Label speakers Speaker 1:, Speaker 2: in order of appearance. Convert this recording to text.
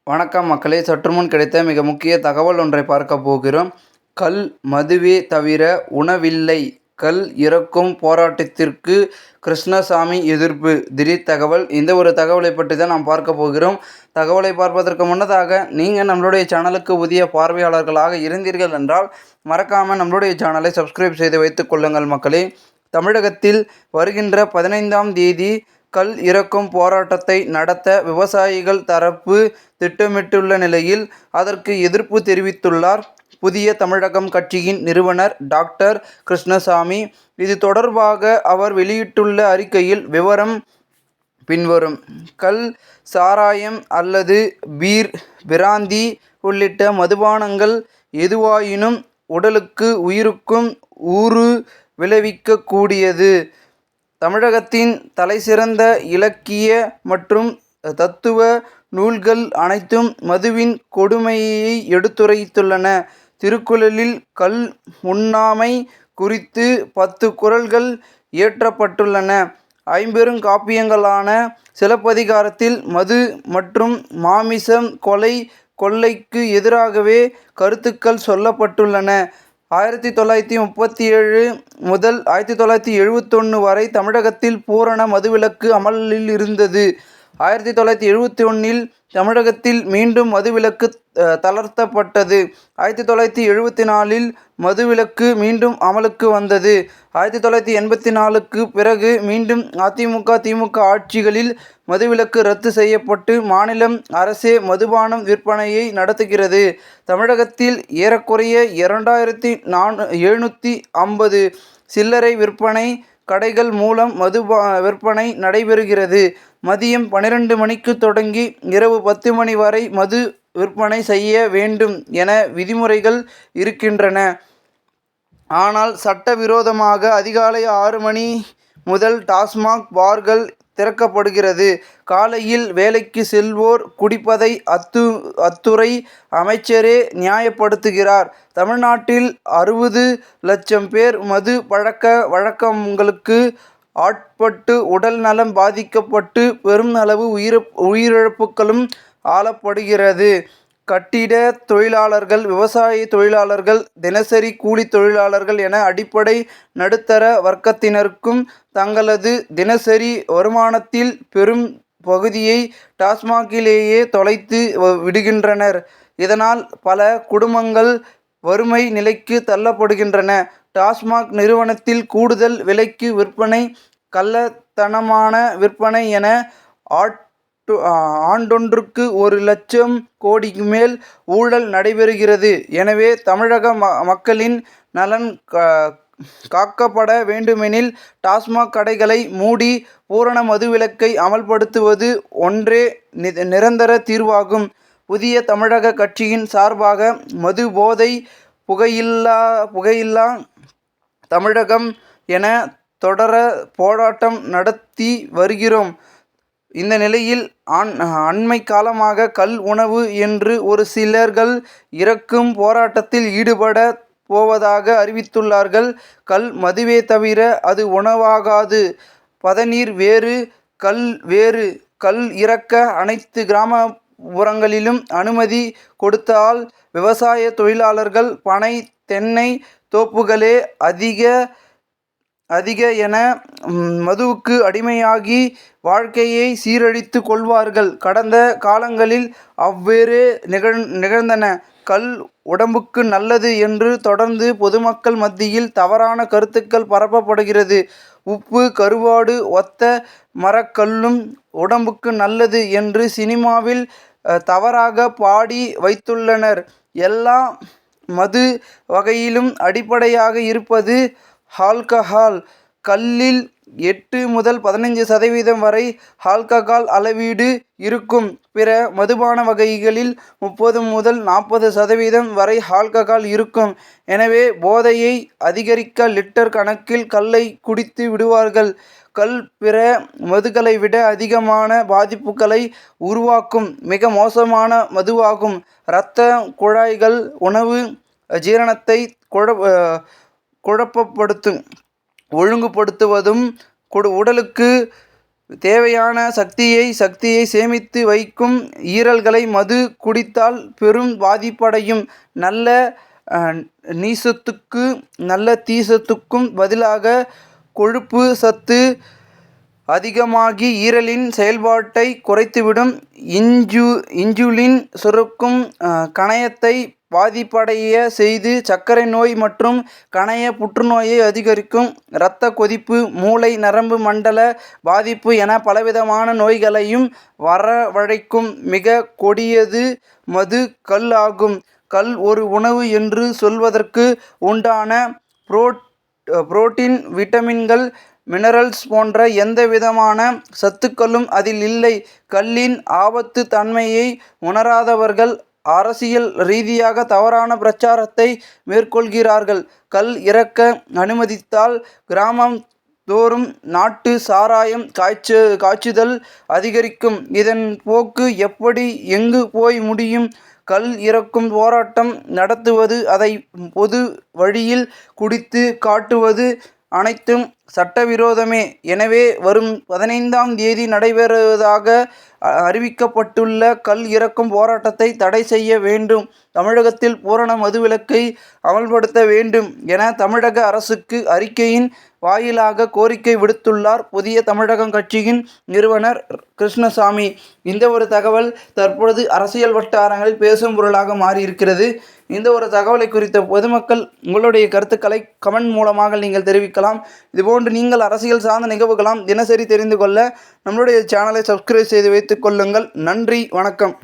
Speaker 1: வணக்கம் மக்களே, சற்றுமுன் கிடைத்த மிக முக்கிய தகவல் ஒன்றை பார்க்க போகிறோம். கல் மதுவே தவிர உணவில்லை, கல் இறக்கும் போராட்டத்திற்கு கிருஷ்ணசாமி எதிர்ப்பு. திடீர் தகவல். இந்த ஒரு தகவலை பற்றி தான் நாம் பார்க்க போகிறோம். தகவலை பார்ப்பதற்கு முன்னதாக நீங்கள் நம்மளுடைய சேனலுக்கு புதிய பார்வையாளர்களாக இருந்தீர்கள் என்றால் மறக்காமல் நம்மளுடைய சேனலை சப்ஸ்கிரைப் செய்து வைத்துக் கொள்ளுங்கள் மக்களே. தமிழகத்தில் வருகின்ற 15ஆம் தேதி கல் இறக்கும் போராட்டத்தை நடத்த விவசாயிகள் தரப்பு திட்டமிட்டுள்ள நிலையில் அதற்கு எதிர்ப்பு தெரிவித்துள்ளார் புதிய தமிழகம் கட்சியின் நிறுவனர் டாக்டர் கிருஷ்ணசாமி. இது தொடர்பாக அவர் வெளியிட்டுள்ள அறிக்கையில் விவரம் பின்வரும். கல், சாராயம் அல்லது பீர், பிராந்தி உள்ளிட்ட மதுபானங்கள் எதுவாயினும் உடலுக்கு உயிருக்கும் ஊறு விளைவிக்கக்கூடியது. தமிழகத்தின் தலைசிறந்த இலக்கிய மற்றும் தத்துவ நூல்கள் அனைத்தும் மதுவின் கொடுமையை எடுத்துரைத்துள்ளன. திருக்குறளில் கல் உண்ணாமை குறித்து 10 குறள்கள் இயற்றப்பட்டுள்ளன. ஐம்பெருங்காப்பியங்களான சிலப்பதிகாரத்தில் மது மற்றும் மாமிசம், கொலை, கொள்ளைக்கு எதிராகவே கருத்துக்கள் சொல்லப்பட்டுள்ளன. 1937 முதல் 1971 வரை தமிழகத்தில் பூரண மதுவிலக்கு அமலில் இருந்தது. 1971இல் தமிழகத்தில் மீண்டும் மதுவிலக்கு தளர்த்தப்பட்டது. 1974இல் மதுவிலக்கு மீண்டும் அமலுக்கு வந்தது. 1984க்கு பிறகு மீண்டும் அதிமுக, திமுக ஆட்சிகளில் மதுவிலக்கு ரத்து செய்யப்பட்டு மாநில அரசே மதுபானம் விற்பனையை நடத்துகிறது. தமிழகத்தில் ஏறக்குறைய 2750 சில்லறை விற்பனை கடைகள் மூலம் மது விற்பனை நடைபெறுகிறது. மதியம் 12 மணிக்கு தொடங்கி இரவு 10 மணி வரை மது விற்பனை செய்ய வேண்டும் என விதிமுறைகள் இருக்கின்றன. ஆனால் சட்டவிரோதமாக அதிகாலை 6 மணி முதல் டாஸ்மாக் பார்கள் திறக்கப்படுகிறது. காலையில் வேலைக்கு செல்வோர் குடிப்பதை அத்துறை அமைச்சரே நியாயப்படுத்துகிறார். தமிழ்நாட்டில் 60 லட்சம் பேர் மது பழக்க வழக்கங்களுக்கு ஆட்பட்டு உடல் நலம் பாதிக்கப்பட்டு பெரும் அளவு உயிரிழப்புகளும் ஆளப்படுகிறது. கட்டிட தொழிலாளர்கள், விவசாய தொழிலாளர்கள், தினசரி கூலி தொழிலாளர்கள் என அடிப்படை நடுத்தர வர்க்கத்தினருக்கும் தங்களது தினசரி வருமானத்தில் பெரும் பகுதியை டாஸ்மாகிலேயே தொலைத்து விடுகின்றனர். இதனால் பல குடும்பங்கள் வறுமை நிலைக்கு தள்ளப்படுகின்றன. டாஸ்மாக் நிறுவனத்தில் கூடுதல் விலைக்கு விற்பனை, கள்ளத்தனமான விற்பனை என ஆண்டொன்றுக்கு 1 லட்சம் கோடிக்கு மேல் ஊழல் நடைபெறுகிறது. எனவே தமிழக மக்களின் நலன் காக்கப்பட வேண்டுமெனில் டாஸ்மாக் கடைகளை மூடி பூரண மதுவிலக்கை அமல்படுத்துவது ஒன்றே நிரந்தர தீர்வாகும். புதிய தமிழக கட்சியின் சார்பாக மது போதை புகையில்லா தமிழகம் என தொடர போராட்டம் நடத்தி வருகிறோம். இந்த நிலையில் அண்மை காலமாக கல் உணவு என்று ஒரு சிலர்கள் இறக்கும் போராட்டத்தில் ஈடுபட போவதாக அறிவித்துள்ளார்கள். கல் மதுவே தவிர அது உணவாகாது. பதநீர் வேறு, கல் வேறு. கல் இறக்க அனைத்து கிராமப்புறங்களிலும் அனுமதி கொடுத்தால் விவசாய தொழிலாளர்கள் பனை, தென்னை தோப்புகளே அதிக என மதுவுக்கு அடிமையாகி வாழ்க்கையை சீரழித்து கொள்வார்கள். கடந்த காலங்களில் அவ்வேறு நிகழ்ந்தன. கல் உடம்புக்கு நல்லது என்று தொடர்ந்து பொதுமக்கள் மத்தியில் தவறான கருத்துக்கள் பரப்பப்படுகிறது. உப்பு, கருவாடு ஒத்த மரக்கல்லும் உடம்புக்கு நல்லது என்று சினிமாவில் தவறாக பாடி வைத்துள்ளனர். எல்லா மது வகையிலும் அடிப்படையாக இருப்பது ஆல்கஹால். கல்லில் 8 முதல் 15% வரை ஆல்கஹால் அளவீடு இருக்கும். பிற மதுபான வகைகளில் 30 முதல் 40% வரை ஆல்கஹால் இருக்கும். எனவே போதையை அதிகரிக்க லிட்டர் கணக்கில் கல்லை குடித்து விடுவார்கள். கல் பிற மதுக்களை விட அதிகமான பாதிப்புகளை உருவாக்கும் மிக மோசமான மதுவாகும். இரத்த குழாய்கள், உணவு ஜீரணத்தை குழப்பப்படுத்தும், ஒழுங்குபடுத்துவதும், உடலுக்கு தேவையான சக்தியை சேமித்து வைக்கும் ஈரல்களை மது குடித்தால் பெரும் பாதிப்படையும். நல்ல தீசத்துக்கும் பதிலாக கொழுப்பு சத்து அதிகமாகி ஈரலின் செயல்பாட்டை குறைத்துவிடும். இன்சுலின் சுரக்கும் கணையத்தை பாதிப்படைய செய்து சர்க்கரை நோய் மற்றும் கணைய புற்றுநோயை அதிகரிக்கும். இரத்த கொதிப்பு, மூளை நரம்பு மண்டல பாதிப்பு என பலவிதமான நோய்களையும் வரவழைக்கும். மிக கொடியது மது கள் ஆகும். கள் ஒரு உணவு என்று சொல்வதற்கு உண்டான புரோட்டீன், விட்டமின்கள், மினரல்ஸ் போன்ற எந்தவிதமான சத்துக்களும் அதில் இல்லை. கள்ளின் ஆபத்து தன்மையை உணராதவர்கள் அரசியல் ரீதியாக தவறான பிரச்சாரத்தை மேற்கொள்கிறார்கள். கள் இறக்க அனுமதித்தால் கிராமம் தோறும் நாட்டு சாராயம் காய்ச்சுதல் அதிகரிக்கும். இதன் போக்கு எப்படி எங்கு போய் முடியும்? கள் இறக்கும் போராட்டம் நடத்துவது, அதை பொது வழியில் குடித்து காட்டுவது அனைத்தும் சட்டவிரோதமே. எனவே வரும் 15ஆம் தேதி நடைபெறுவதாக அறிவிக்கப்பட்டுள்ள கள் இறக்கும் போராட்டத்தை தடை செய்ய வேண்டும். தமிழகத்தில் பூரண மதுவிலக்கை அமல்படுத்த வேண்டும் என தமிழக அரசுக்கு அறிக்கையின் வாயிலாக கோரிக்கை விடுத்துள்ளார் புதிய தமிழகம் கட்சியின் நிறுவனர் கிருஷ்ணசாமி. இந்த ஒரு தகவல் தற்பொழுது அரசியல் வட்டாரங்களில் பேசும் பொருளாக மாறியிருக்கிறது. இந்த ஒரு தகவலை குறித்த பொதுமக்கள் உங்களுடைய கருத்துக்களை கமெண்ட் மூலமாக நீங்கள் தெரிவிக்கலாம். இதுபோன்று நீங்கள் அரசியல் சார்ந்த நிகழ்வுகளாம் தினசரி தெரிந்து கொள்ள நம்மளுடைய சேனலை சப்ஸ்கிரைப் செய்து வைத்துக் கொள்ளுங்கள். நன்றி, வணக்கம்.